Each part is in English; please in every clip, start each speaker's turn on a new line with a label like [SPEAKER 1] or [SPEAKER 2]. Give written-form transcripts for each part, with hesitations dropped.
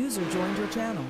[SPEAKER 1] User joined your channel.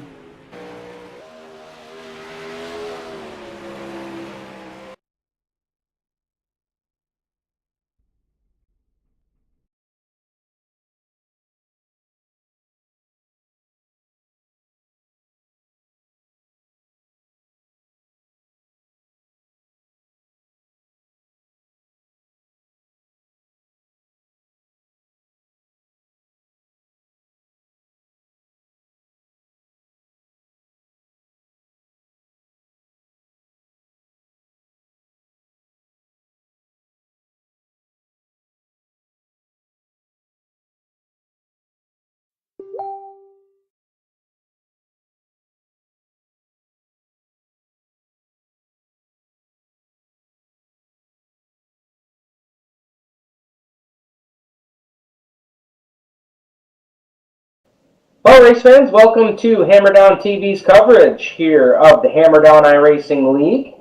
[SPEAKER 2] Hello race fans, welcome to Hammerdown TV's coverage here of the Hammerdown Iracing League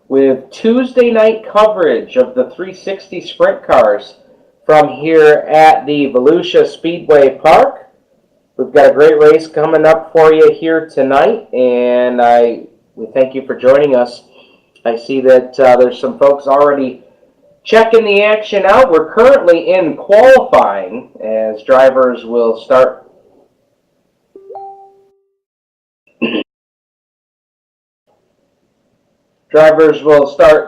[SPEAKER 2] with Tuesday night coverage of the 360 sprint cars from here at the Volusia Speedway Park. We've got a great race coming up for you here tonight, and we thank you for joining us. I see that there's some folks already checking the action out. We're currently in qualifying as drivers will start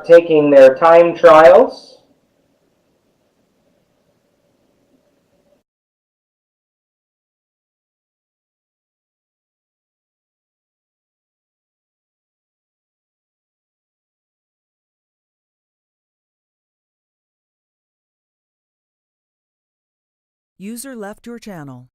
[SPEAKER 2] taking their time trials.
[SPEAKER 1] User left your channel.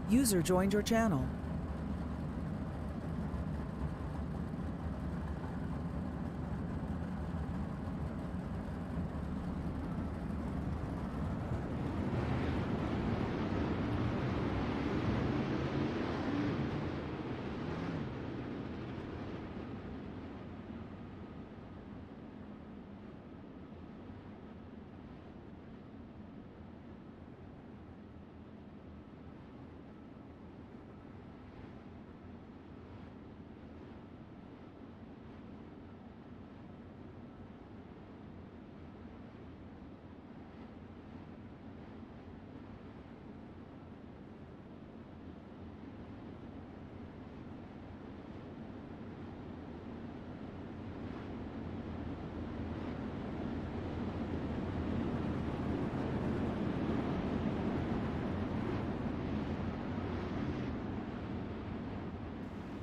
[SPEAKER 1] User joined your channel.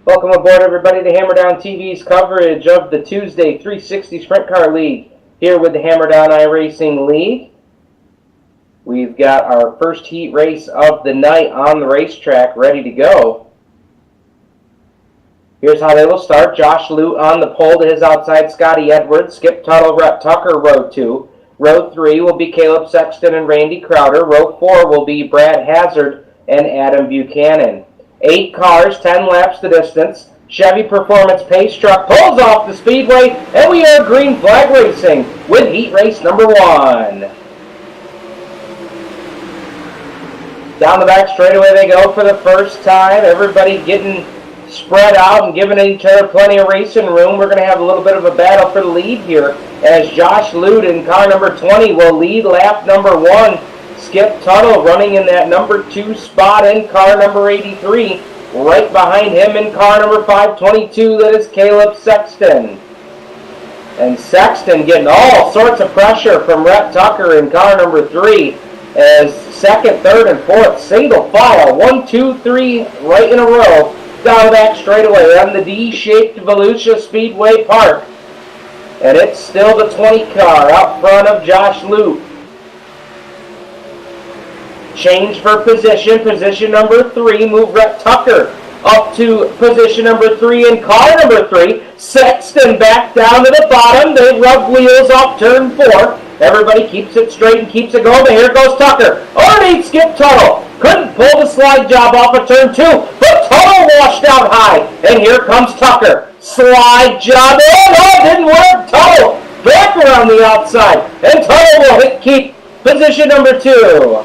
[SPEAKER 2] Welcome aboard, everybody, to Hammer Down TV's coverage of the Tuesday 360 Sprint Car League here with the Hammer Down iRacing League. We've got our first heat race of the night on the racetrack ready to go. Here's how they will start. Josh Lute on the pole, to his outside Scotty Edwards. Skip Tuttle, Rhett Tucker, row 2. Row 3 will be Caleb Sexton and Randy Crowder. Row 4 will be Brad Hazard and Adam Buchanan. 8 cars, 10 laps the distance. Chevy Performance Pace Truck pulls off the speedway, and we are green flag racing with heat race number 1. Down the back straightaway they go for the first time. Everybody getting spread out and giving each other plenty of racing room. We're going to have a little bit of a battle for the lead here as Josh Lute in car number 20 will lead lap number 1. Skip Tuttle running in that number 2 spot in car number 83. Right behind him in car number 522, that is Caleb Sexton. And Sexton getting all sorts of pressure from Rhett Tucker in car number 3 as second, third, and fourth single file, 1, 2, 3 right in a row down the back straightaway on the D-shaped Volusia Speedway Park. And it's still the 20 car out front of Josh Lute. Change for position number 3, move Rhett Tucker up to position number 3 in car number 3. Sexton back down to the bottom. They rub wheels off turn 4. Everybody keeps it straight and keeps it going, but here goes Tucker. Underneath Skip Tuttle. Couldn't pull the slide job off of turn 2, but Tuttle washed out high. And here comes Tucker. Slide job. Oh, no, it didn't work. Tuttle back around the outside. And Tuttle will keep position number 2.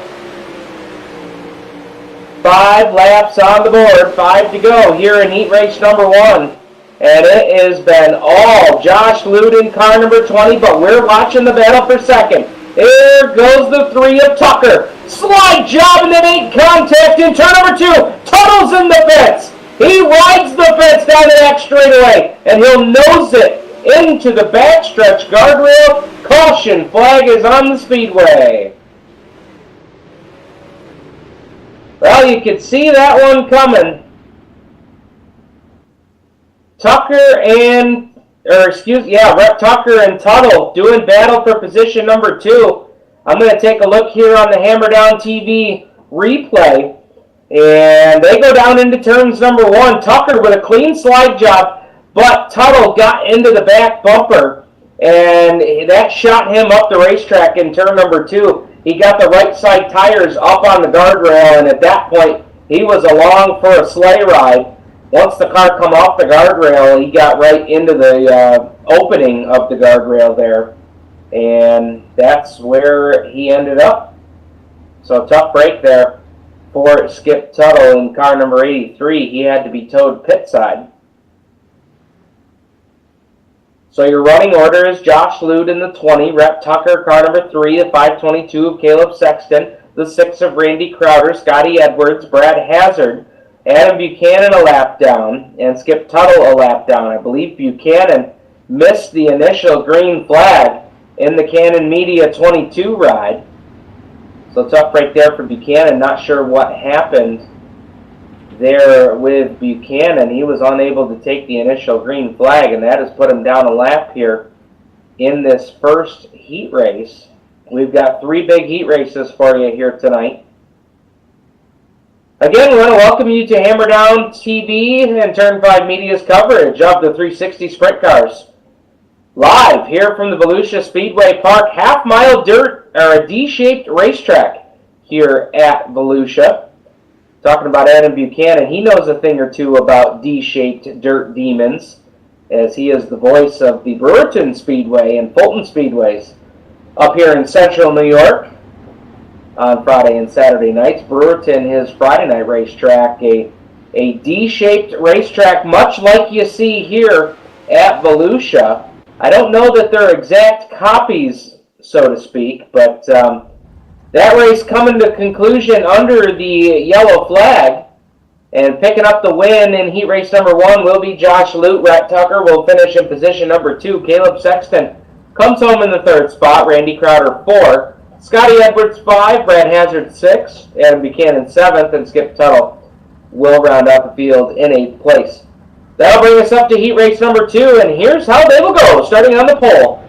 [SPEAKER 2] 5 laps on the board, 5 to go here in heat race number 1. And it has been all Josh Lute in car number 20, but we're watching the battle for second. Here goes the 3 of Tucker. Slide job and then 8 contact in turn number 2. Tuttle's in the fence. He rides the fence down the back straightaway, and he'll nose it into the backstretch guardrail. Caution flag is on the speedway. Well, you could see that one coming. Rhett Tucker and Tuttle doing battle for position number 2. I'm going to take a look here on the Hammer Down TV replay. And they go down into turns number 1. Tucker with a clean slide job, but Tuttle got into the back bumper. And that shot him up the racetrack in turn number 2. He got the right side tires up on the guardrail, and at that point, he was along for a sleigh ride. Once the car come off the guardrail, he got right into the opening of the guardrail there, and that's where he ended up. So tough break there for Skip Tuttle in car number 83. He had to be towed pit side. So your running order is Josh Lute in the 20, Rhett Tucker, car number 3, the 522 of Caleb Sexton, the 6 of Randy Crowder, Scotty Edwards, Brad Hazard, Adam Buchanan a lap down, and Skip Tuttle a lap down. I believe Buchanan missed the initial green flag in the Canon Media 22 ride. So tough break there for Buchanan. Not sure what happened there with Buchanan. He was unable to take the initial green flag, and that has put him down a lap here in this first heat race. We've got 3 big heat races for you here tonight. Again, we want to welcome you to Hammer Down TV and Turn 5 Media's coverage of the 360 Sprint Cars. Live here from the Volusia Speedway Park, half-mile dirt, or a D-shaped racetrack here at Volusia. Talking about Adam Buchanan, he knows a thing or two about D-shaped dirt demons, as he is the voice of the Brewerton Speedway and Fulton Speedways up here in central New York on Friday and Saturday nights. Brewerton, his Friday night racetrack, a D-shaped racetrack, much like you see here at Volusia. I don't know that they're exact copies, so to speak, but that race coming to conclusion under the yellow flag, and picking up the win in heat race number 1 will be Josh Lute. Rhett Tucker will finish in position number 2. Caleb Sexton comes home in the 3rd spot. Randy Crowder 4. Scotty Edwards 5. Brad Hazard 6. Adam Buchanan 7th. And Skip Tuttle will round out the field in 8th place. That'll bring us up to heat race number 2, and here's how they will go, starting on the pole.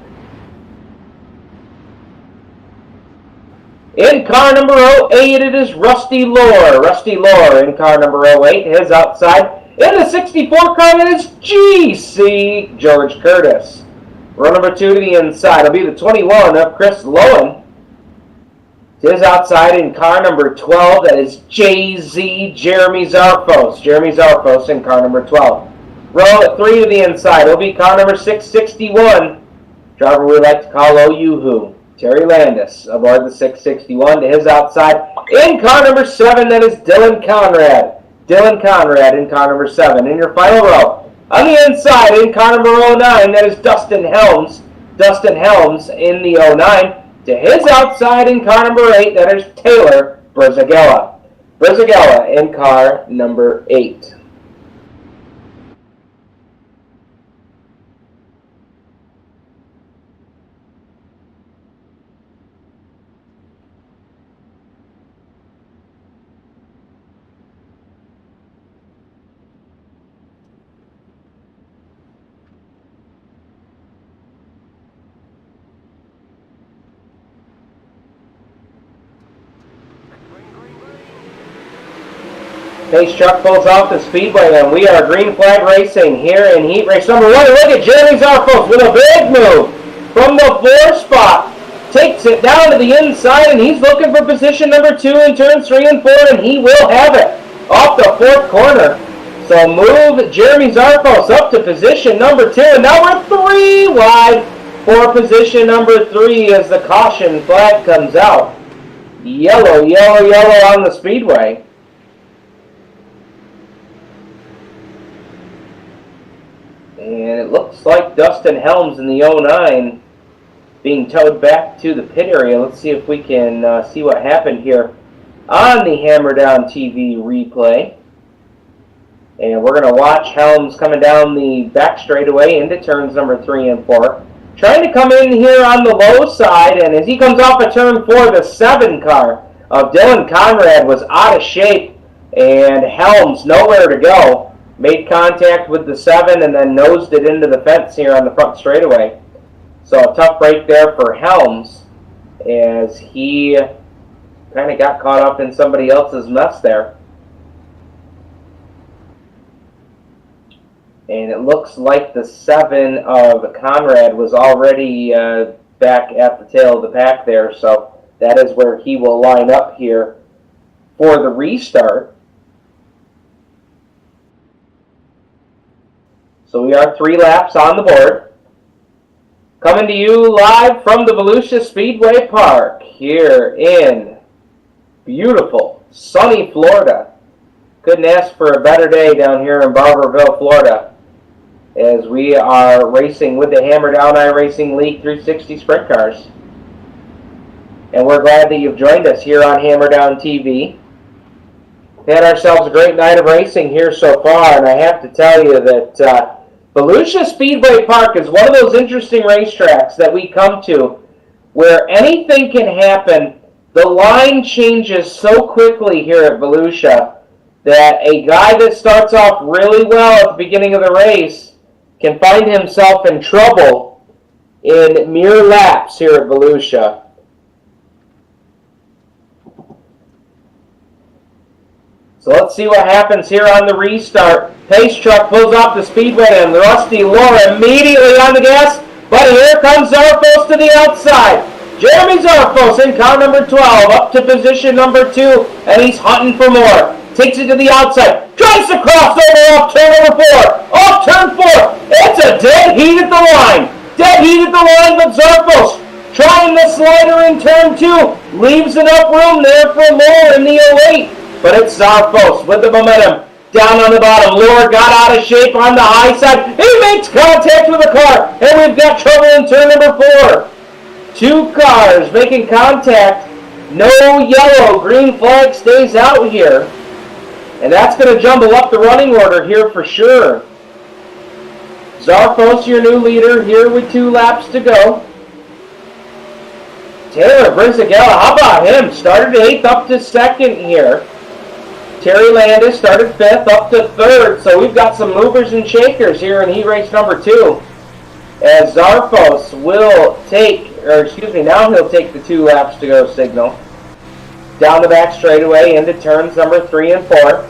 [SPEAKER 2] In car number 08, it is Rusty Lohr. Rusty Lohr in car number 08, his outside. In the 64 car, it is GC George Curtis. Row number 2 to the inside will be the 21 of Chris Lowen. His outside in car number 12, that is JZ Jeremy Zarfos. Jeremy Zarfos in car number 12. Row 3 to the inside will be car number 661. Driver we like to call OU-Who. Terry Landis aboard the 661 to his outside. In car number 7, that is Dylan Conrad. Dylan Conrad in car number 7. In your final row, on the inside in car number 09, that is Dustin Helms. Dustin Helms in the 09. To his outside in car number 8, that is Taylor Brizagella. Brizagella in car number 8. Pace truck pulls off the speedway, and we are green flag racing here in heat race number 1. Look at Jeremy Zarfos with a big move from the 4 spot. Takes it down to the inside, and he's looking for position number 2 in turns 3 and 4, and he will have it off the 4th corner. So move Jeremy Zarfos up to position number 2, and now we're 3 wide for position number 3 as the caution flag comes out. Yellow, yellow, yellow on the speedway. And it looks like Dustin Helms in the 09 being towed back to the pit area. Let's see if we can see what happened here on the Hammer Down TV replay. And we're going to watch Helms coming down the back straightaway into turns number 3 and 4. Trying to come in here on the low side, and as he comes off of turn 4, the 7 car of Dylan Conrad was out of shape, and Helms nowhere to go. Made contact with the 7 and then nosed it into the fence here on the front straightaway. So a tough break there for Helms as he kind of got caught up in somebody else's mess there. And it looks like the 7 of Conrad was already back at the tail of the pack there. So that is where he will line up here for the restart. So we are 3 laps on the board. Coming to you live from the Volusia Speedway Park here in beautiful, sunny Florida. Couldn't ask for a better day down here in Barberville, Florida, as we are racing with the Hammer Down iRacing League 360 Sprint Cars. And we're glad that you've joined us here on Hammer Down TV. Had ourselves a great night of racing here so far, and I have to tell you that Volusia Speedway Park is one of those interesting racetracks that we come to where anything can happen. The line changes so quickly here at Volusia that a guy that starts off really well at the beginning of the race can find himself in trouble in mere laps here at Volusia. So let's see what happens here on the restart. Pace truck pulls off the speedway and Rusty Laura immediately on the gas. But here comes Zarfos to the outside. Jeremy Zarfos in car number 12 up to position number 2. And he's hunting for more. Takes it to the outside. Tries to cross over off turn number 4. Off turn 4. It's a dead heat at the line. Dead heat at the line, but Zarfos trying the slider in turn 2. Leaves enough room there for Laura in the 08. But it's Zarfos with the momentum. Down on the bottom. Laura got out of shape on the high side. He makes contact with the car. And we've got trouble in turn number 4. 2 cars making contact. No yellow. Green flag stays out here. And that's going to jumble up the running order here for sure. Zarfos, your new leader, here with 2 laps to go. Taylor Brizagella, how about him? Started 8th up to 2nd here. Terry Landis started 5th up to 3rd, so we've got some movers and shakers here in heat race number 2. As Zarfos will take, now he'll take the 2 laps to go signal. Down the back straightaway into turns number 3 and 4.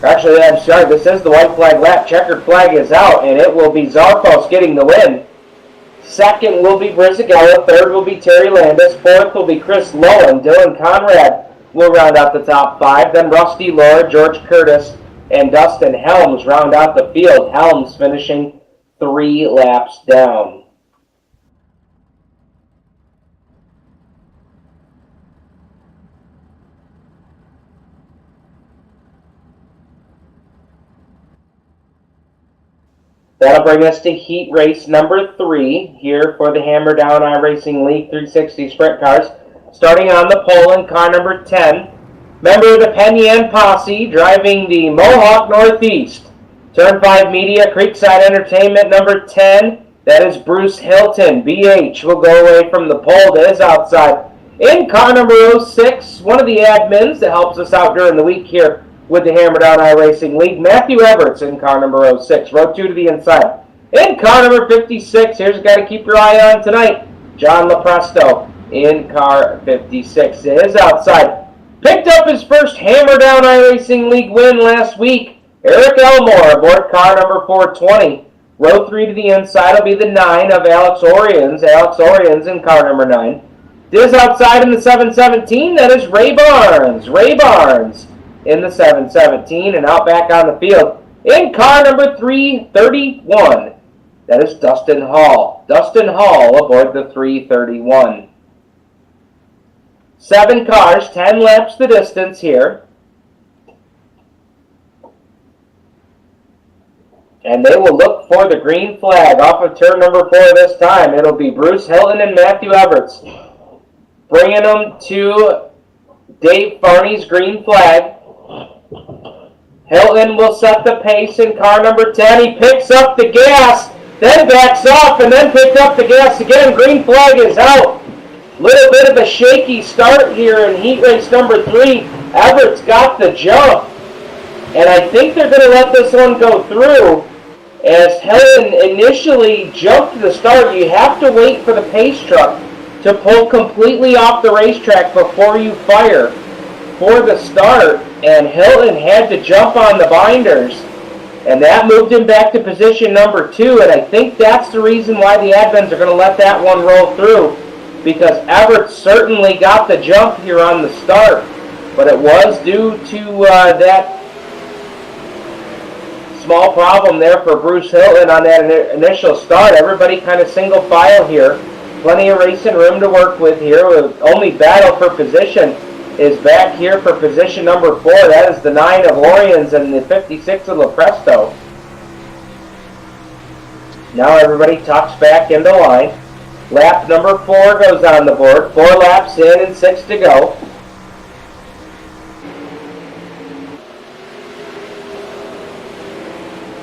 [SPEAKER 2] Actually, I'm sorry, this is the white flag lap. Checkered flag is out, and it will be Zarfos getting the win. 2nd will be Brizagella, 3rd will be Terry Landis, 4th will be Chris Lowen. Dylan Conrad will round out the top 5. Then Rusty Laura, George Curtis, and Dustin Helms round out the field. Helms finishing 3 laps down. That'll bring us to heat race number 3 here for the Hammer Down iRacing League 360 Sprint Cars. Starting on the pole in car number 10, member of the Penyan Posse driving the Mohawk Northeast. Turn 5 Media, Creekside Entertainment number 10, that is Bruce Hilton. BH will go away from the pole to his outside. In car number 06, one of the admins that helps us out during the week here with the Hammer Down iRacing League, Matthew Everts in car number 06, row 2 to the inside. In car number 56, here's a guy to keep your eye on tonight, John Lopresto. In car 56 to his outside. Picked up his first Hammer Down iRacing League win last week. Eric Elmore aboard car number 420. Row 3 to the inside will be the 9 of Alex Orions. Alex Orions in car number 9. To his outside in the 717, that is Ray Barnes. Ray Barnes in the 717 and out back on the field. In car number 331, that is Dustin Hall. Dustin Hall aboard the 331. 7 cars, 10 laps the distance here. And they will look for the green flag off of turn number 4 this time. It'll be Bruce Hilton and Matthew Everts. Bringing them to Dave Farney's green flag. Hilton will set the pace in car number 10. He picks up the gas, then backs off, and then picked up the gas again. Green flag is out. Little bit of a shaky start here in heat race number 3. Everett's got the jump. And I think they're going to let this one go through. As Helen initially jumped to the start, you have to wait for the pace truck to pull completely off the racetrack before you fire for the start. And Hilton had to jump on the binders. And that moved him back to position number 2. And I think that's the reason why the admins are going to let that one roll through. Because Everett certainly got the jump here on the start. But it was due to that small problem there for Bruce Hilton on that initial start. Everybody kind of single file here. Plenty of racing room to work with here. With only battle for position is back here for position number 4. That is the 9 of Orions and the 56 of Lopresto. Now everybody tucks back into line. Lap number 4 goes on the board. 4 laps in and 6 to go.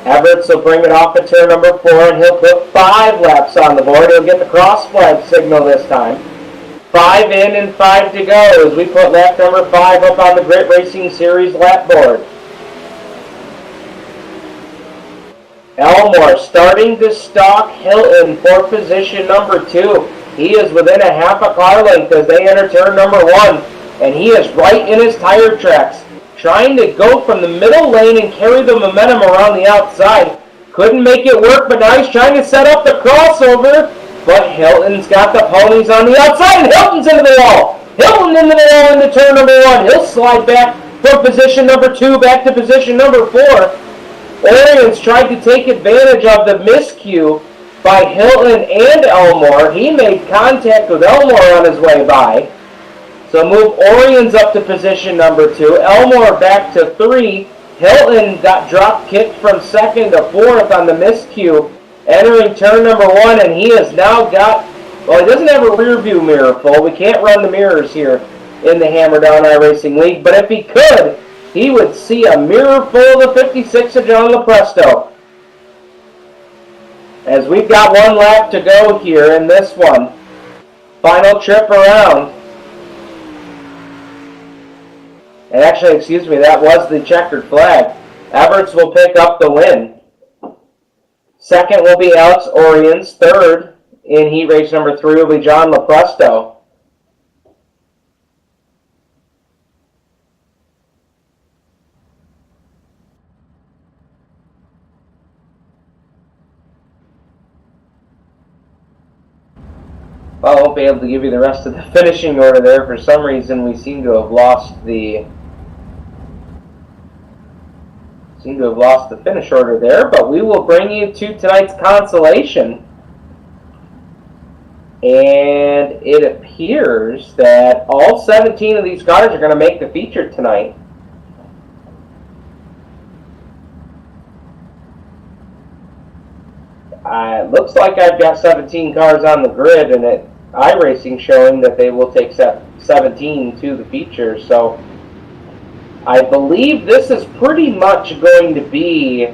[SPEAKER 2] Everett will bring it off at turn number 4, and he'll put 5 laps on the board. He'll get the cross flag signal this time. 5 in and 5 to go as we put lap number 5 up on the Grit Racing Series lap board. Elmore starting to stalk Hilton for position number 2. He is within a half a car length as they enter turn number 1. And he is right in his tire tracks, trying to go from the middle lane and carry the momentum around the outside. Couldn't make it work, but now he's trying to set up the crossover. But Hilton's got the ponies on the outside, and Hilton's into the wall. Hilton into the wall into turn number 1. He'll slide back from position number 2 back to position number 4. Arians tried to take advantage of the miscue by Hilton and Elmore. He made contact with Elmore on his way by. So move Orions up to position number 2. Elmore back to 3. Hilton got drop kicked from 2nd to 4th on the miscue, entering turn number 1, and he has now got, well, he doesn't have a rear view mirror full. We can't run the mirrors here in the Hammer Down iRacing League, but if he could, he would see a mirror full of the 56 of John LaPresto. As we've got one lap to go here in this one. Final trip around. And actually, excuse me, that was the checkered flag. Everts will pick up the win. Second will be Alex Orions. Third in heat race number 3 will be John LaPresto. I won't be able to give you the rest of the finishing order there. For some reason, we seem to have lost the finish order there, but we will bring you to tonight's consolation. And it appears that all 17 of these cars are going to make the feature tonight. It looks like I've got 17 cars on the grid, and at iRacing showing that they will take 17 to the feature. So I believe this is pretty much going to be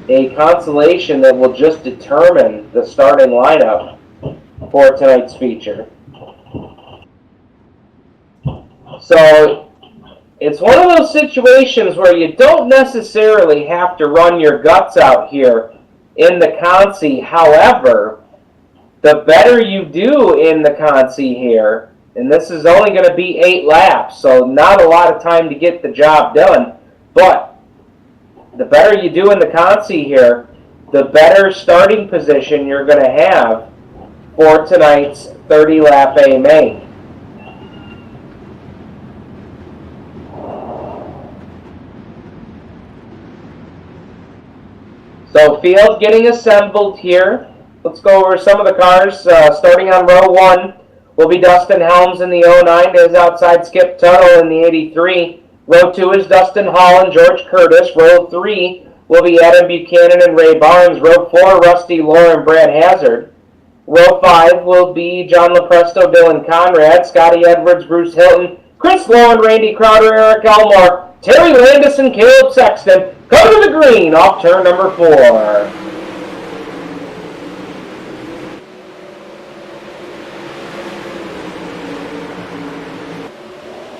[SPEAKER 2] a consolation that will just determine the starting lineup for tonight's feature. So it's one of those situations where you don't necessarily have to run your guts out here in the consi. However, the better you do in the consi here, and this is only going to be 8 laps, so not a lot of time to get the job done, but the better you do in the consi here, the better starting position you're going to have for tonight's 30-lap A main. So field getting assembled here. Let's go over some of the cars. Starting on row 1 will be Dustin Helms in the 09. There's outside Skip Tuttle in the 83. Row 2 is Dustin Hall and George Curtis. Row 3 will be Adam Buchanan and Ray Barnes. Row 4, Rusty Lohr and Brad Hazard. Row 5 will be John LaPresto, Dylan Conrad, Scotty Edwards, Bruce Hilton, Chris Lowen, Randy Crowder, Eric Elmore, Terry Landis, and Caleb Sexton. Come to the green off turn number 4.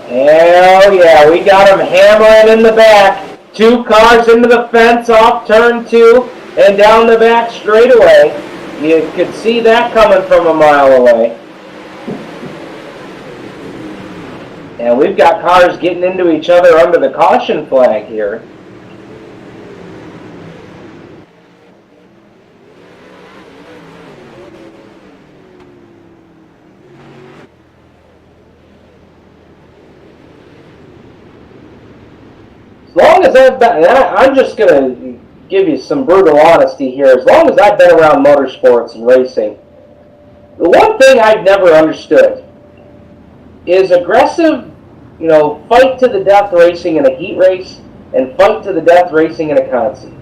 [SPEAKER 2] Hell yeah, we got him hammering in the back. 2 cars into the fence off turn 2 and down the back straightaway. You could see that coming from a mile away. And we've got cars getting into each other under the caution flag here. As long as I've been, I'm just going to give you some brutal honesty here. As long as I've been around motorsports and racing, the one thing I've never understood is aggressive, fight to the death racing in a heat race and fight to the death racing in a consi.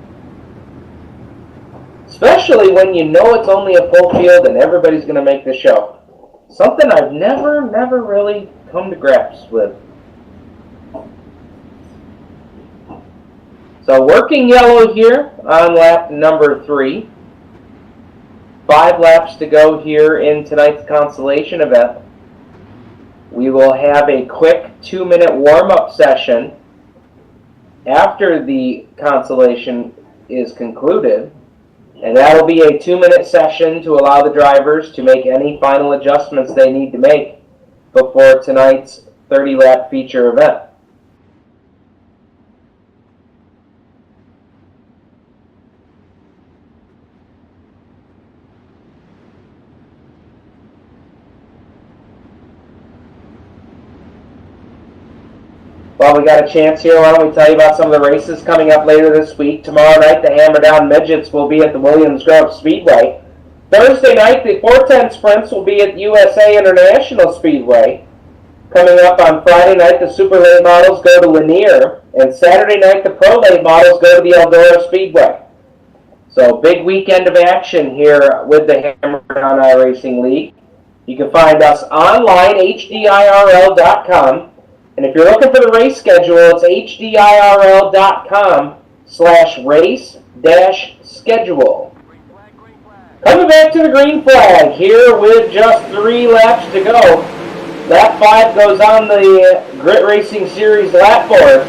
[SPEAKER 2] Especially when you know it's only a full field and everybody's going to make the show. Something I've never really come to grips with. So working yellow here on lap number 3. 5 laps to go here in tonight's consolation event. We will have a quick 2-minute warm-up session after the consolation is concluded. And that'll be a 2-minute session to allow the drivers to make any final adjustments they need to make before tonight's 30-lap feature event. Well, we got a chance here. Why don't we tell you about some of the races coming up later this week. Tomorrow night, the Hammer Down Midgets will be at the Williams Grove Speedway. Thursday night, the 410 Sprints will be at USA International Speedway. Coming up on Friday night, the Super Late Models go to Lanier. And Saturday night, the Pro Late Models go to the Eldora Speedway. So, big weekend of action here with the Hammer Down iRacing League. You can find us online, HDIRL.com. And if you're looking for the race schedule, it's HDIRL.com/race-schedule. Coming back to the green flag here with just 3 laps to go. Lap 5 goes on the Grit Racing Series lap board.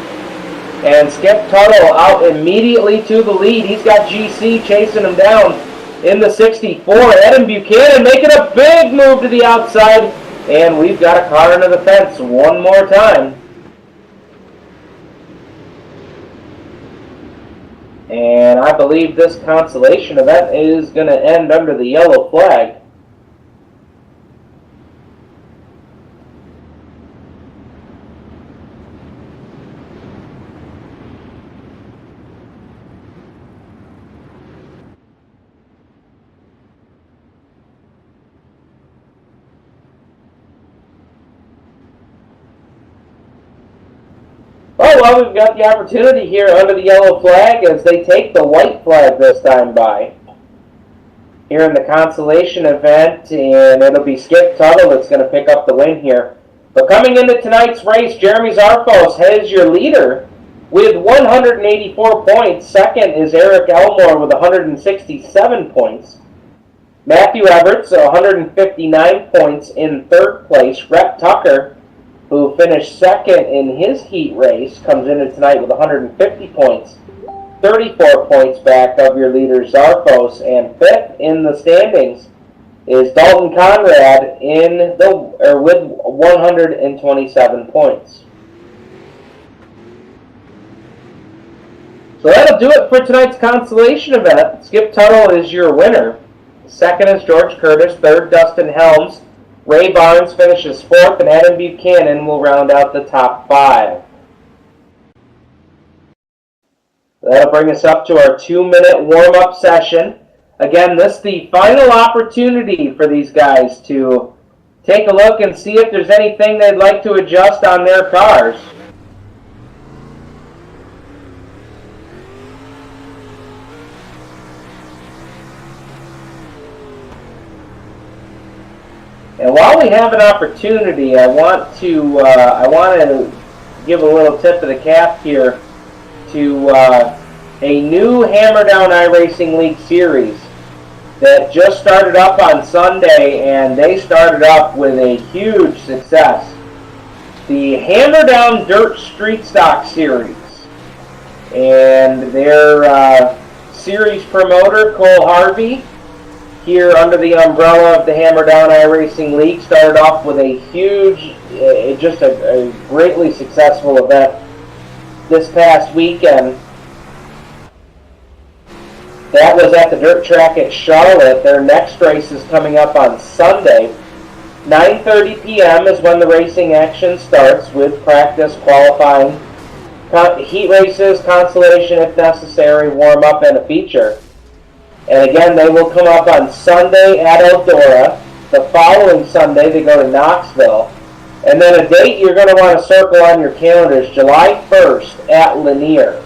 [SPEAKER 2] And Skip Tuttle out immediately to the lead. He's got GC chasing him down in the 64. Adam Buchanan making a big move to the outside. And we've got a car under the fence one more time. And I believe this consolation event is going to end under the yellow flag. Oh, well, we've got the opportunity here under the yellow flag as they take the white flag this time by. Here in the consolation event, and it'll be Skip Tuttle that's going to pick up the win here. But coming into tonight's race, Jeremy Zarfos has your leader with 184 points. Second is Eric Elmore with 167 points. Matthew Everett, 159 points in third place. Rhett Tucker, who finished second in his heat race, comes into tonight with 150 points, 34 points back of your leader Zarfos, and fifth in the standings is Dalton Conrad with 127 points. So that'll do it for tonight's consolation event. Skip Tuttle is your winner. Second is George Curtis. Third, Dustin Helms. Ray Barnes finishes fourth, and Adam Buchanan will round out the top 5. That'll bring us up to our 2-minute warm-up session. Again, this is the final opportunity for these guys to take a look and see if there's anything they'd like to adjust on their cars. And while we have an opportunity, I want to give a little tip of the cap here to a new Hammer Down iRacing League series that just started up on Sunday, and they started up with a huge success. The Hammer Down Dirt Street Stock Series, and their series promoter Cole Harvey, here under the umbrella of the Hammer Down iRacing League, started off with a huge, just a greatly successful event this past weekend. That was at the dirt track at Charlotte. Their next race is coming up on Sunday. 9:30 p.m. is when the racing action starts with practice, qualifying, heat races, consolation if necessary, warm-up, and a feature. And again, they will come up on Sunday at Eldora. The following Sunday, they go to Knoxville. And then a date you're going to want to circle on your calendars, July 1st at Lanier.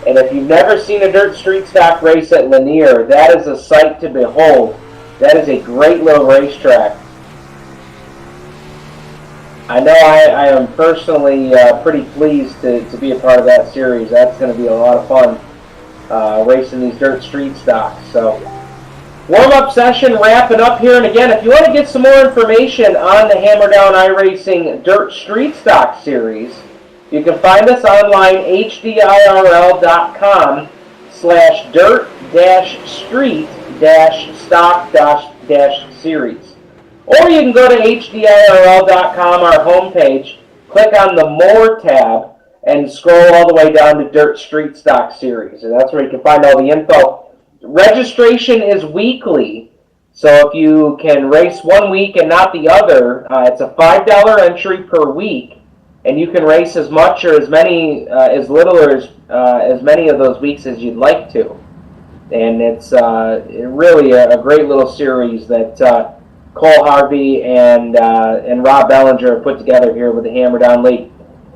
[SPEAKER 2] And if you've never seen a dirt street stock race at Lanier, that is a sight to behold. That is a great little racetrack. I know I am personally pretty pleased to be a part of that series. That's going to be a lot of fun. Racing these dirt street stocks. So, warm-up session wrapping up here. And again, if you want to get some more information on the Hammer Down iRacing Dirt Street Stock Series, you can find us online, HDIRL.com/race-schedule. dirt-street-stock-series. Or you can go to HDIRL.com, our homepage, click on the More tab, and scroll all the way down to Dirt Street Stock Series. And that's where you can find all the info. Registration is weekly, so if you can race one week and not the other, it's a $5 entry per week, and you can race as much or as many, as little or as many of those weeks as you'd like to. And it's really a great little series that Cole Harvey and Rob Bellinger have put together here with the Hammer Down League.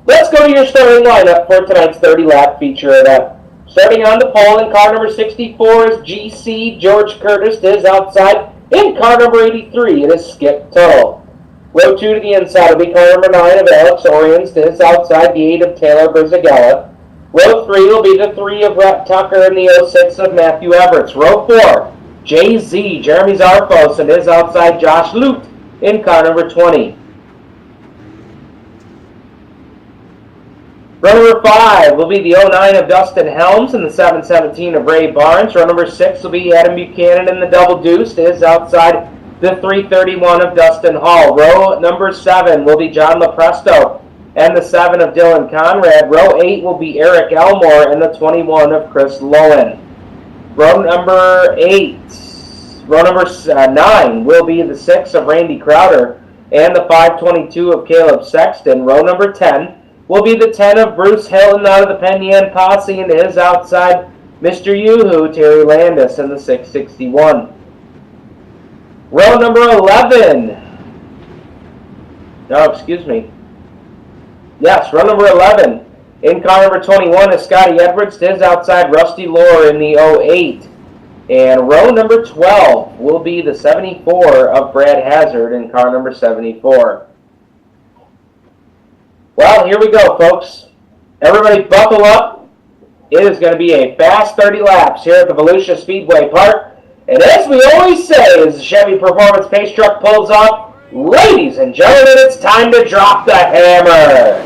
[SPEAKER 2] Let's go to your starting lineup for tonight's 30-lap feature event. Starting on the pole in car number 64 is GC George Curtis to his outside. In car number 83, it is Skip Tuttle. Row 2 to the inside will be car number 9 of Alex Oriens to his outside, the 8 of Taylor Brizagella. Row 3 will be the 3 of Rhett Tucker and the 06 of Matthew Everts. Row 4, JZ Jeremy Zarfos and his outside, Josh Lute in car number 20. Row number 5 will be the 09 of Dustin Helms and the 717 of Ray Barnes. Row number 6 will be Adam Buchanan and the Double Deuce to his outside, the 331 of Dustin Hall. Row number 7 will be John Lopresto and the 7 of Dylan Conrad. Row 8 will be Eric Elmore and the 21 of Chris Lowen. Row number 9 will be the 6 of Randy Crowder and the 522 of Caleb Sexton. Row number 10 will be the 10 of Bruce Hilton out of the Penn Yan Posse and his outside, Mr. Yoo-Hoo, Terry Landis, and the 661. Row number 11. No, excuse me. Yes, row number 11. In car number 21 is Scotty Edwards to his outside, Rusty Lohr in the 08. And row number 12 will be the 74 of Brad Hazard in car number 74. Well, here we go, folks. Everybody buckle up. It is going to be a fast 30 laps here at the Volusia Speedway Park. And as we always say, as the Chevy Performance Pace Truck pulls off, ladies and gentlemen, it's time to drop the hammer.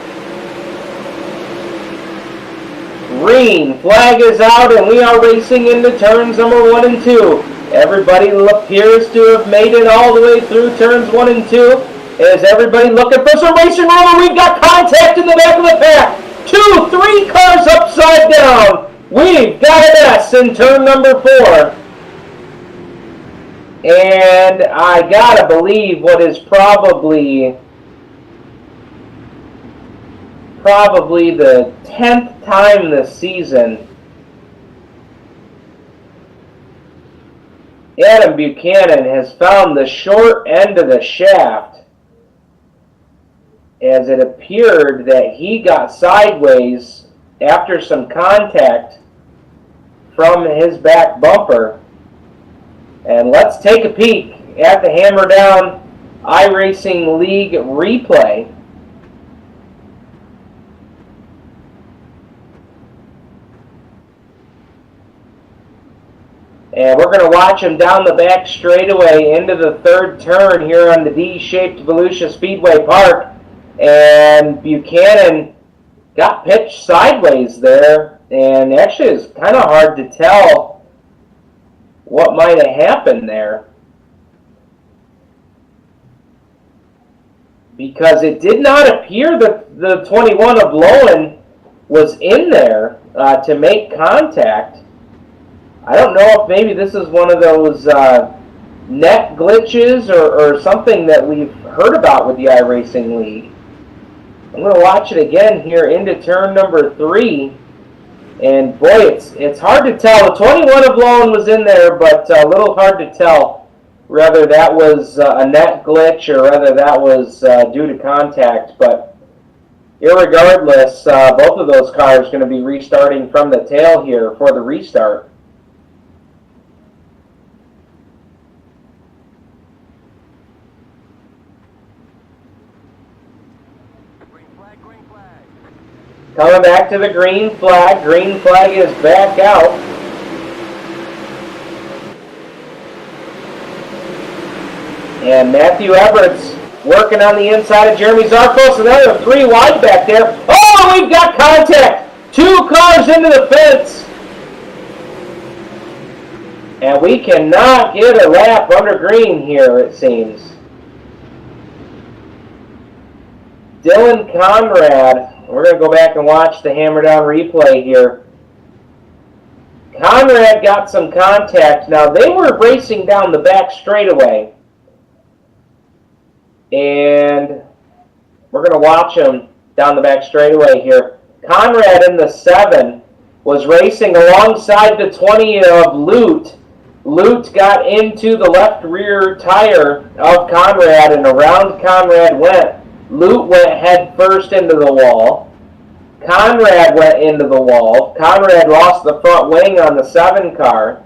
[SPEAKER 2] Green flag is out, and we are racing into turns number 1 and 2. Everybody appears to have made it all the way through turns 1 and 2. Is everybody looking for some racing room? We've got contact in the back of the pack. 2, 3 cars upside down. We've got an S in turn number 4. And I gotta believe what is probably the 10th time this season Adam Buchanan has found the short end of the shaft, as it appeared that he got sideways after some contact from his back bumper. And let's take a peek at the Hammer Down iRacing League replay. And we're going to watch him down the back straightaway into the third turn here on the D-shaped Volusia Speedway Park. And Buchanan got pitched sideways there, and actually it's kind of hard to tell what might have happened there, because it did not appear that the 21 of Lowen was in there to make contact. I don't know if maybe this is one of those net glitches or something that we've heard about with the iRacing League. I'm going to watch it again here into turn number 3. And boy, it's hard to tell. The 21 of Lowen was in there, but a little hard to tell whether that was a net glitch or whether that was due to contact. But irregardless, both of those cars are going to be restarting from the tail here for the restart. Coming back to the green flag. Green flag is back out. And Matthew Everts working on the inside of Jeremy Zarfos. Another 3 wide back there. Oh, we've got contact. 2 cars into the fence. And we cannot get a lap under green here, it seems. Dylan Conrad, we're going to go back and watch the hammer down replay here. Conrad got some contact. Now, they were racing down the back straightaway. And we're going to watch them down the back straightaway here. Conrad in the 7 was racing alongside the 20 of Lute. Lute got into the left rear tire of Conrad, and around Conrad went. Lute went head first into the wall. Conrad went into the wall. Conrad lost the front wing on the 7 car.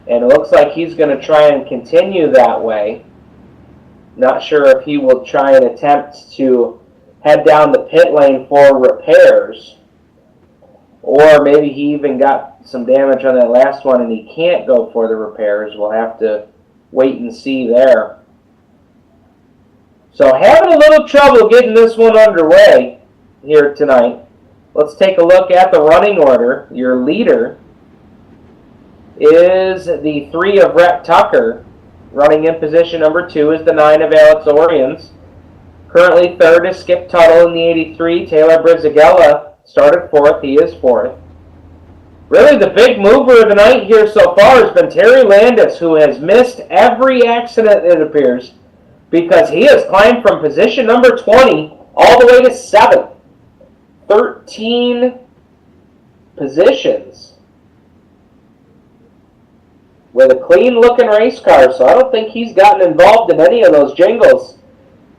[SPEAKER 2] And it looks like he's going to try and continue that way. Not sure if he will try and attempt to head down the pit lane for repairs. Or maybe he even got some damage on that last one and he can't go for the repairs. We'll have to wait and see there. So having a little trouble getting this one underway here tonight. Let's take a look at the running order. Your leader is the 3 of Rhett Tucker. Running in position number 2 is the 9 of Alex Oriens. Currently 3rd is Skip Tuttle in the 83. Taylor Brizzagella started 4th. He is 4th. Really the big mover of the night here so far has been Terry Landis, who has missed every accident, it appears, because he has climbed from position number 20 all the way to 7th. 13 positions with a clean-looking race car, so I don't think he's gotten involved in any of those jingles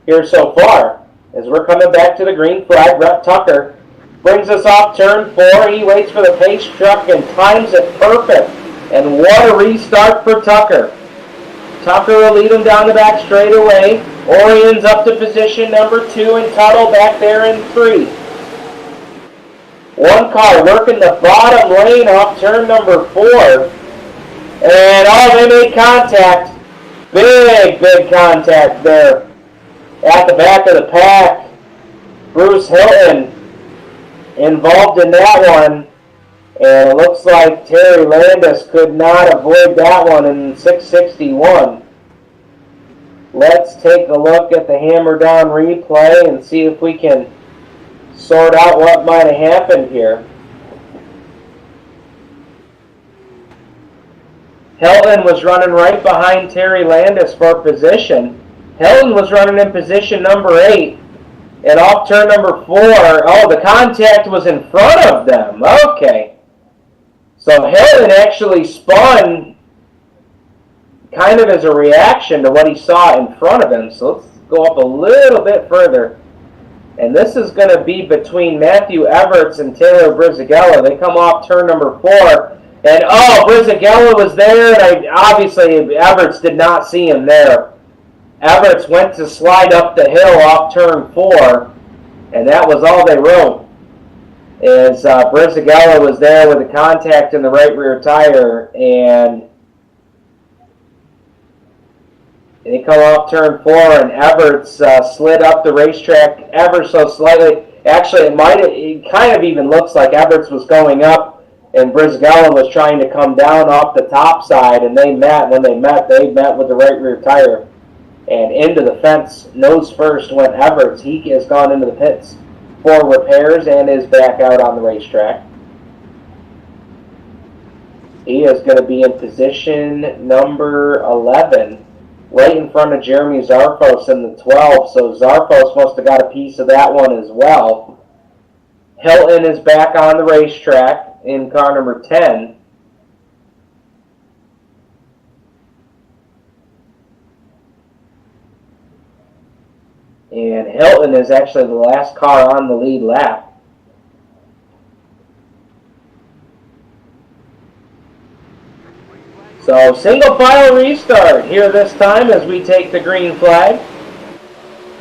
[SPEAKER 2] here so far. As we're coming back to the green flag, Rhett Tucker brings us off turn 4. He waits for the pace truck and times it perfect. And what a restart for Tucker. Tucker will lead him down the back straightaway. Oriens up to position number 2 and Tuttle back there in 3. One car working the bottom lane off turn number 4. And they made contact. Big contact there at the back of the pack. Bruce Hilton involved in that one. And it looks like Terry Landis could not avoid that one in 661. Let's take a look at the hammer down replay and see if we can sort out what might have happened here. Hilton was running right behind Terry Landis for position. Hilton was running in position number 8. And off turn number 4, the contact was in front of them. Okay. So Hilton actually spun kind of as a reaction to what he saw in front of him. So let's go up a little bit further. And this is going to be between Matthew Everts and Taylor Brizzagella. They come off turn number 4. And, Brizzagella was there, and obviously Everts did not see him there. Everts went to slide up the hill off turn 4, and that was all they wrote. As Brizzagella was there with a contact in the right rear tire, and they come off turn 4, and Everts slid up the racetrack ever so slightly. Actually, it kind of even looks like Everts was going up, and Brizzagella was trying to come down off the top side, and they met. When they met with the right rear tire. And into the fence, nose first, went Everts. He has gone into the pits for repairs and is back out on the racetrack. He is going to be in position number 11, right in front of Jeremy Zarfos in the 12. So Zarfos must have got a piece of that one as well. Hilton is back on the racetrack in car number 10. And Hilton is actually the last car on the lead lap. So single file restart here this time as we take the green flag.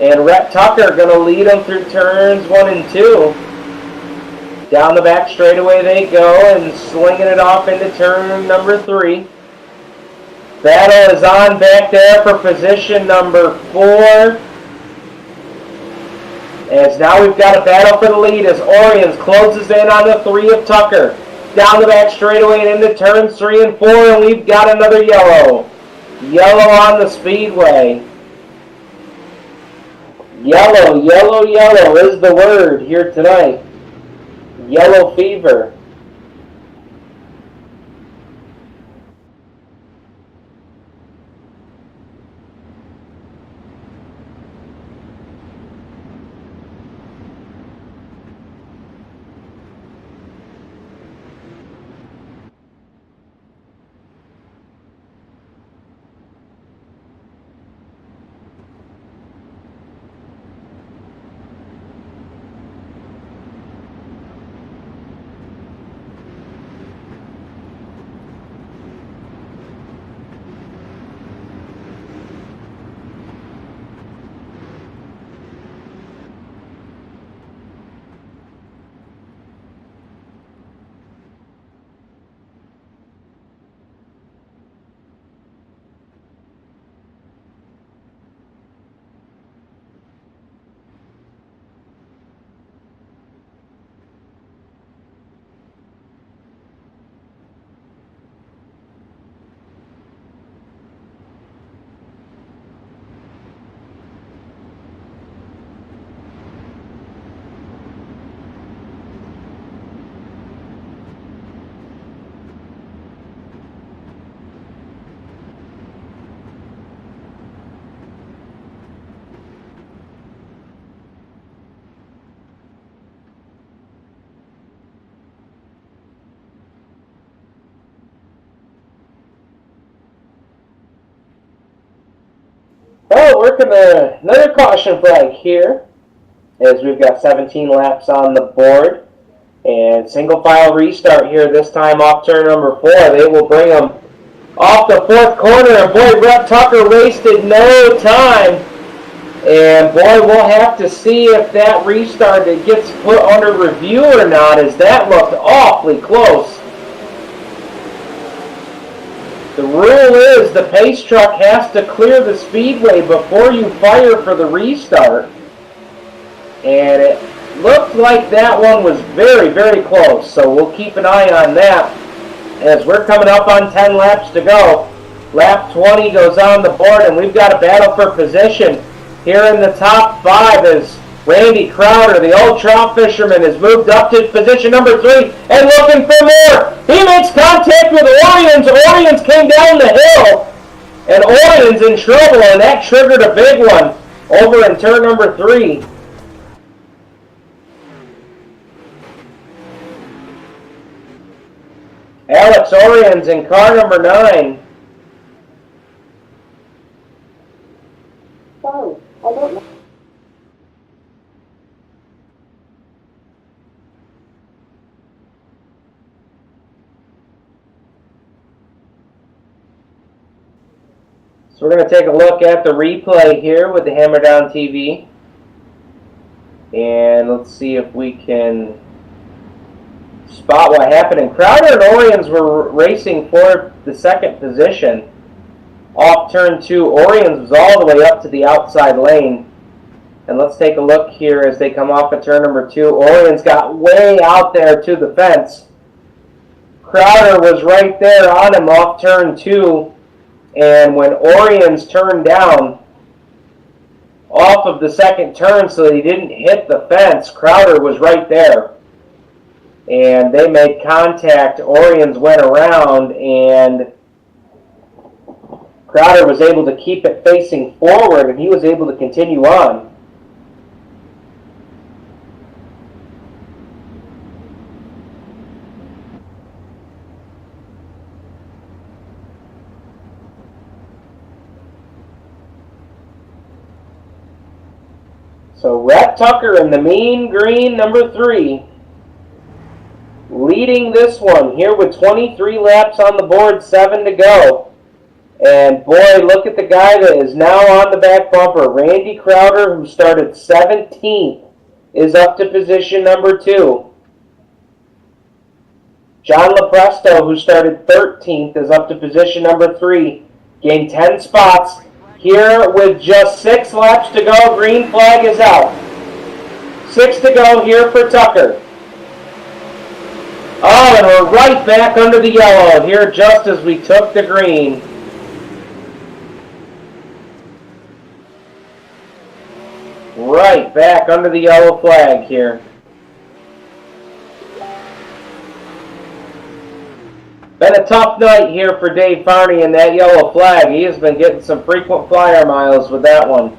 [SPEAKER 2] And Rhett Tucker going to lead them through turns 1 and 2. Down the back straightaway they go and slinging it off into turn number 3. Battle is on back there for position number 4. As now we've got a battle for the lead as Oriens closes in on the 3 of Tucker. down the back straightaway and into turns 3 and 4, and we've got another yellow. Yellow on the speedway. Yellow, yellow, yellow is the word here tonight. Yellow fever. Well, working another caution flag here, as we've got 17 laps on the board. And single file restart here, this time off turn number 4. They will bring them off the 4th corner, and boy, Rhett Tucker wasted no time. And boy, we'll have to see if that restart gets put under review or not, as that looked awfully close. The rule is the pace truck has to clear the speedway before you fire for the restart. And it looked like that one was very, very close. So we'll keep an eye on that as we're coming up on 10 laps to go. Lap 20 goes on the board, and we've got a battle for position here in the top 5 as Randy Crowder, the old trout fisherman, has moved up to position number 3 and looking for more. He makes contact with Orions. Orions came down the hill, and Orions in trouble, and that triggered a big one over in turn number 3. Alex Orions in car number 9.
[SPEAKER 3] Sorry, I don't know.
[SPEAKER 2] So we're going to take a look at the replay here with the Hammer Down TV. And let's see if we can spot what happened. And Crowder and Orions were racing for the 2nd position. Off turn 2, Orions was all the way up to the outside lane. And let's take a look here as they come off of turn number 2. Orions got way out there to the fence. Crowder was right there on him off turn 2. And when Orions turned down off of the 2nd turn so that he didn't hit the fence, Crowder was right there. And they made contact. Orions went around, and Crowder was able to keep it facing forward, and he was able to continue on. So Rhett Tucker in the mean green number 3 leading this one here with 23 laps on the board, 7 to go. And boy, look at the guy that is now on the back bumper. Randy Crowder, who started 17th, is up to position number 2. John Lepresto, who started 13th, is up to position number 3. Gained 10 spots. Here with just 6 laps to go, green flag is out. 6 to go here for Tucker. Oh, and we're right back under the yellow here just as we took the green. Right back under the yellow flag here. Been a tough night here for Dave Farney in that yellow flag. He has been getting some frequent flyer miles with that one.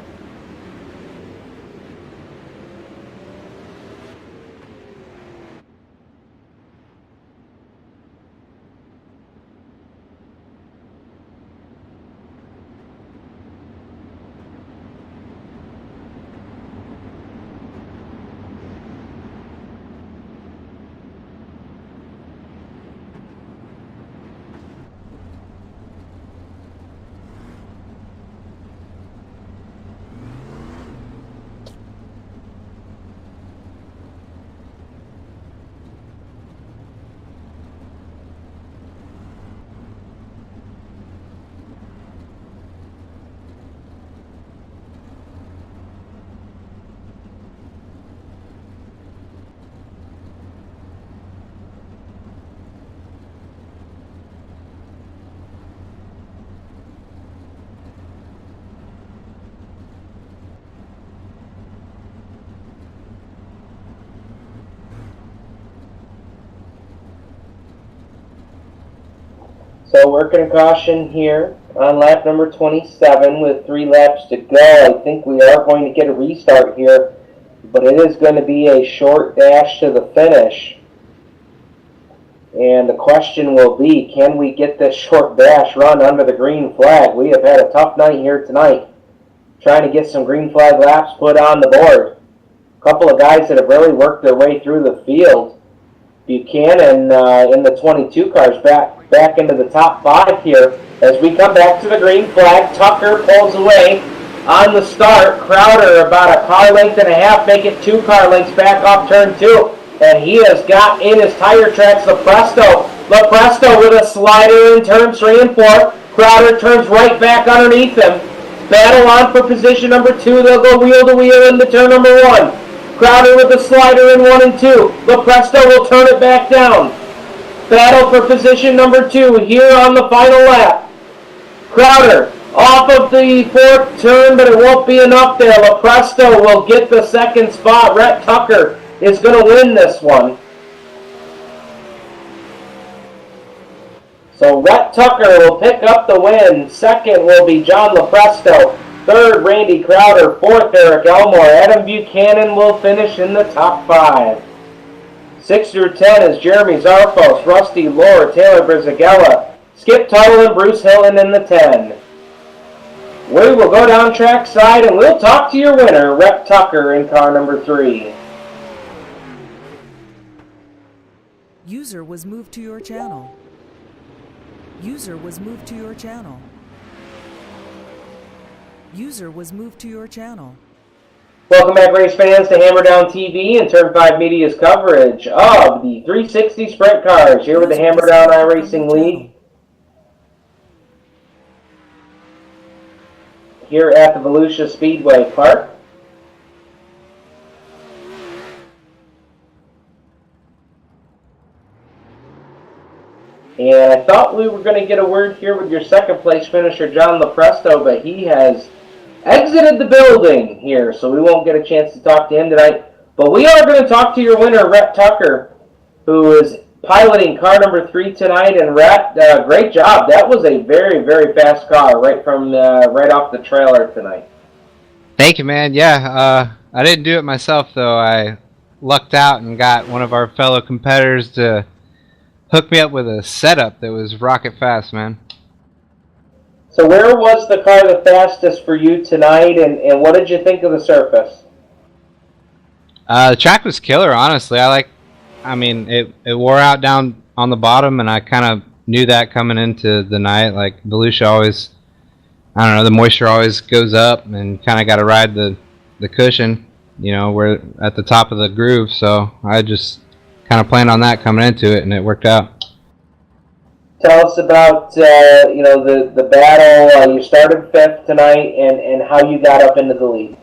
[SPEAKER 2] So working a caution here on lap number 27 with 3 laps to go. I think we are going to get a restart here, but it is going to be a short dash to the finish. And the question will be, can we get this short dash run under the green flag? We have had a tough night here tonight, trying to get some green flag laps put on the board. A couple of guys that have really worked their way through the field. Buchanan in the 22 cars back into the top 5 here. As we come back to the green flag, Tucker pulls away on the start. Crowder about a car length and a half, make it 2 car lengths back off turn 2. And he has got in his tire tracks Lepresto. Lepresto with a slider in turns 3 and 4. Crowder turns right back underneath him. Battle on for position number 2. They'll go wheel to wheel into turn number 1. Crowder with a slider in 1 and 2. Lepresto will turn it back down. Battle for position number 2 here on the final lap. Crowder off of the 4th turn, but it won't be enough there. Lepresto will get the 2nd spot. Rhett Tucker is going to win this one. So Rhett Tucker will pick up the win. 2nd will be John Lepresto. 3rd, Randy Crowder. 4th, Eric Elmore. Adam Buchanan will finish in the top 5. 6 through 10 is Jeremy Zarfos, Rusty Lohr, Taylor Brizagella, Skip Tuttle, and Bruce Hillen in the 10. We will go down track side and we'll talk to your winner, Rhett Tucker, in car number 3.
[SPEAKER 1] User was moved to your channel. User was moved to your channel. User was moved to your channel.
[SPEAKER 2] Welcome back, race fans, to Hammer Down TV and Turn 5 Media's coverage of the 360 Sprint Cars here with the Hammer Down iRacing League. Here at the Volusia Speedway Park. And I thought we were going to get a word here with your 2nd place finisher, John Lepresto, but he has exited the building here, so we won't get a chance to talk to him tonight. But we are going to talk to your winner, Rhett Tucker, who is piloting car number 3 tonight. And Rhett, great job. That was a very, very fast car right off the trailer tonight.
[SPEAKER 3] Thank you, man. Yeah, I didn't do it myself, though. I lucked out and got one of our fellow competitors to hook me up with a setup that was rocket fast, man.
[SPEAKER 2] So where was the car the fastest for you tonight, and what did you think of the surface?
[SPEAKER 3] The track was killer, honestly. It wore out down on the bottom, and I kind of knew that coming into the night. Like, Volusia always, I don't know, the moisture always goes up, and kind of got to ride the cushion, you know, we're at the top of the groove, so I just kind of planned on that coming into it, and it worked out.
[SPEAKER 2] Tell us about the battle. You started 5th tonight, and how you got up into the lead.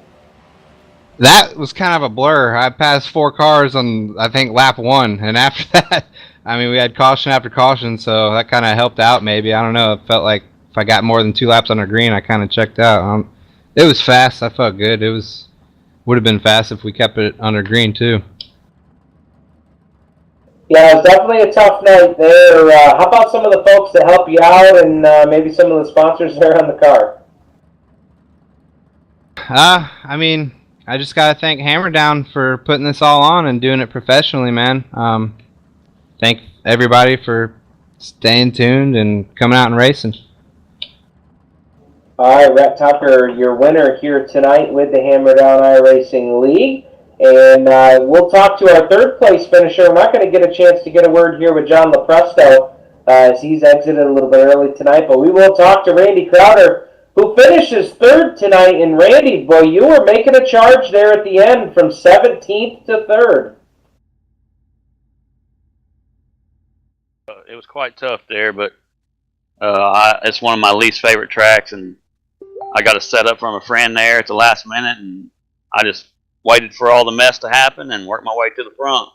[SPEAKER 3] That was kind of a blur. I passed 4 cars on, I think, lap 1, and after that, I mean, we had caution after caution, so that kind of helped out. Maybe, I don't know. It felt like if I got more than 2 laps under green, I kind of checked out. It was fast. I felt good. It would have been fast if we kept it under green too.
[SPEAKER 2] Yeah, it was definitely a tough night there. How about some of the folks that help you out and maybe some of the sponsors there on the car?
[SPEAKER 3] I mean, I just gotta thank Hammer Down for putting this all on and doing it professionally, man. Thank everybody for staying tuned and coming out and racing.
[SPEAKER 2] All right, Rhett Tucker, your winner here tonight with the Hammer Down iRacing League. And we'll talk to our third place finisher. We're not going to get a chance to get a word here with John LaPresto as he's exited a little bit early tonight, but we will talk to Randy Crowder, who finishes third tonight. And Randy, boy, you were making a charge there at the end from 17th to 3rd.
[SPEAKER 4] It was quite tough there, but it's one of my least favorite tracks, and I got a setup from a friend there at the last minute, and I just waited for all the mess to happen and worked my way to the front.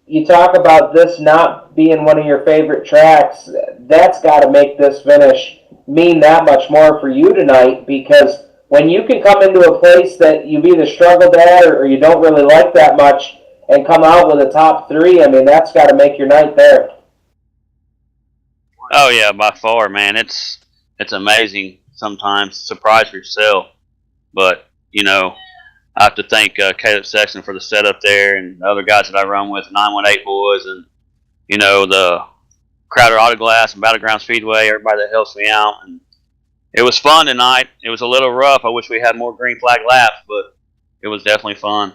[SPEAKER 2] You talk about this not being one of your favorite tracks. That's got to make this finish mean that much more for you tonight, because when you can come into a place that you've either struggled at or you don't really like that much and come out with a top 3, I mean, that's got to make your night there.
[SPEAKER 4] Oh yeah, by far, man. It's amazing sometimes. Surprise yourself. But, you know, I have to thank Caleb Sexton for the setup there and the other guys that I run with, 918 boys, and, you know, the Crowder Autoglass and Battleground Speedway, everybody that helps me out. And it was fun tonight. It was a little rough. I wish we had more green flag laps, but it was definitely fun.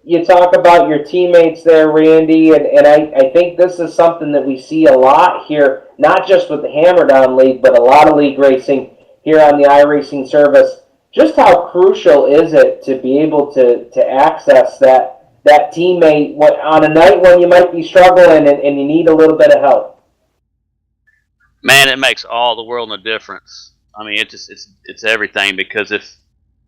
[SPEAKER 2] You talk about your teammates there, Randy, and I think this is something that we see a lot here, not just with the Hammer Down League, but a lot of league racing here on the iRacing service. Just how crucial is it to be able to access that teammate on a night when you might be struggling and you need a little bit of help?
[SPEAKER 4] Man, it makes all the world of difference. I mean, it's everything, because if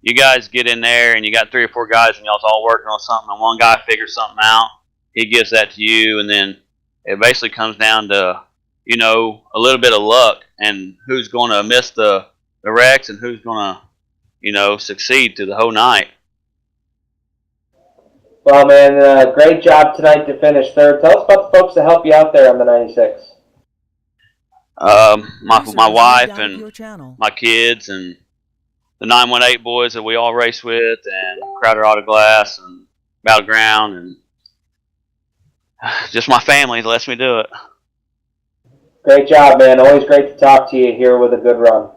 [SPEAKER 4] you guys get in there and you got 3 or 4 guys and y'all's all working on something and one guy figures something out, he gives that to you, and then it basically comes down to, you know, a little bit of luck and who's going to miss the wrecks and who's going to, you know, succeed through the whole night.
[SPEAKER 2] Well, man, great job tonight to finish 3rd. Tell us about the folks that help you out there on the 96.
[SPEAKER 4] My wife and my kids and the 918 boys that we all race with, and Crowder Autoglass and Battleground, and just my family that lets me do it.
[SPEAKER 2] Great job, man. Always great to talk to you here with a good run.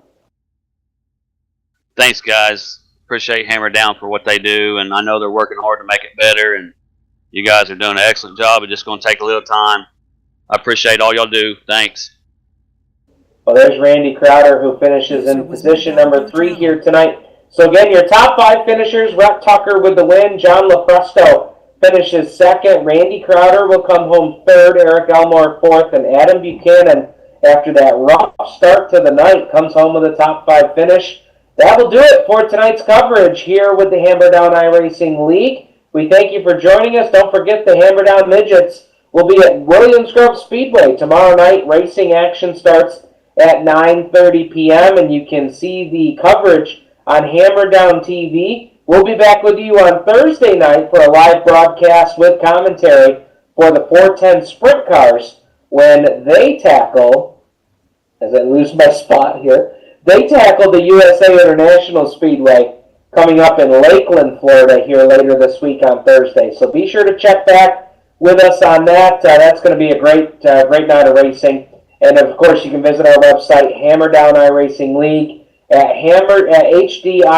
[SPEAKER 4] Thanks, guys. Appreciate Hammer Down for what they do, and I know they're working hard to make it better, and you guys are doing an excellent job. It's just going to take a little time. I appreciate all y'all do. Thanks.
[SPEAKER 2] Well, there's Randy Crowder, who finishes in position number 3 here tonight. So again, your top 5 finishers: Rhett Tucker with the win, John LaPresto finishes 2nd, Randy Crowder will come home 3rd, Eric Elmore 4th, and Adam Buchanan, after that rough start to the night, comes home with a top 5 finish. That will do it for tonight's coverage here with the Hammer Down iRacing League. We thank you for joining us. Don't forget the Hammer Down Midgets will be at Williams Grove Speedway tomorrow night. Racing action starts at 9:30 p.m. and you can see the coverage on Hammer Down TV. We'll be back with you on Thursday night for a live broadcast with commentary for the 410 Sprint Cars when they tackle, as I lose my spot here, they tackle the USA International Speedway coming up in Lakeland, Florida here later this week on Thursday. So be sure to check back with us on that. That's going to be a great night of racing. And of course, you can visit our website, Hammer Down iRacing League, at hdIRL.com.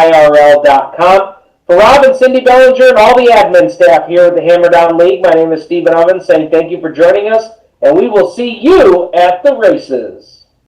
[SPEAKER 2] For Rob and Cindy Bellinger and all the admin staff here at the Hammer Down League, my name is Stephen Ovens saying thank you for joining us, and we will see you at the races.